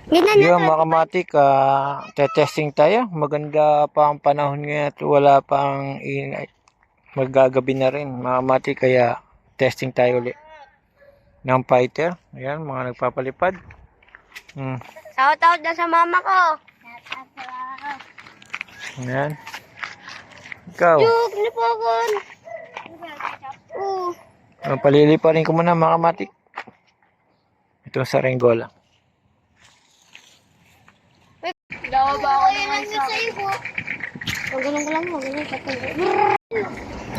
Ganyan Yun mga kamatik, testing tayo. Maganda pa ang panahon ngayon at wala pang magagabi na rin mga kamatik, kaya testing tayo ulit ng fighter. Ayan, mga nagpapalipad. Shout out na sa mama ko. Ayan. Ikaw. Yuk, nipogon. Paliliparin ko muna mga kamatik. Ito sa Rengola. Dawa ba ako naman sa iyo? Ang ganun ko lang mo, ganun patay.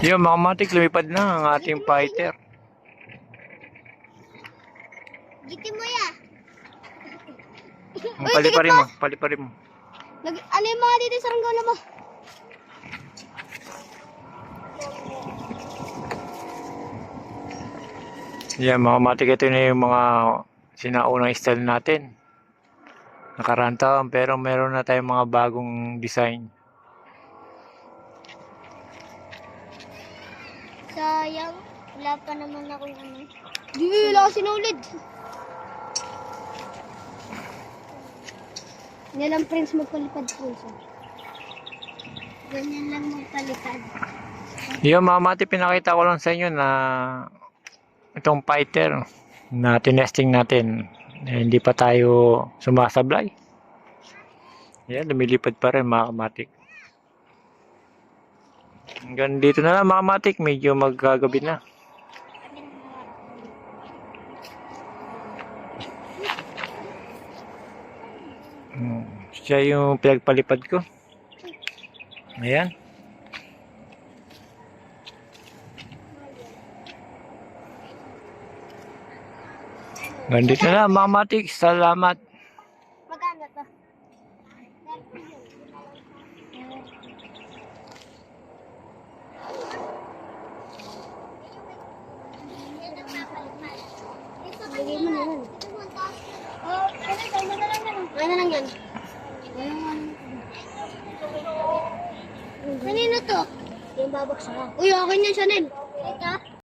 Yun mga kamatik, lumipad na ang ating fighter. Gitin mo ya. Paliparin mo, paliparin mo. Ano yung mga dito sa Rengola mo? Yan mga kamatik, ito na yung mga sinaunang style natin. Nakaraan taon, pero meron na tayong mga bagong design. Sayang, wala pa naman akong ano. Di, wala ako sinulid. Yan lang, Prince, magpalipad po siya. Ganyan lang magpalipad. Yung mga mati, pinakita ko lang sa inyo na itong fighter na tinesting natin, hindi pa tayo sumasablay. Yan, lumilipad pa rin mga kamatik. Hanggang dito na lang mga kamatik, medyo magkagabi na. Siya yung pinagpalipad ko. Ayan. Ganito na lang mga kamatik, salamat. Maganda to. Bigay mo na yan. Ano lang yan? Kanino to? Yung babaksa ka. Uy, akin yan, Chanel. Ito?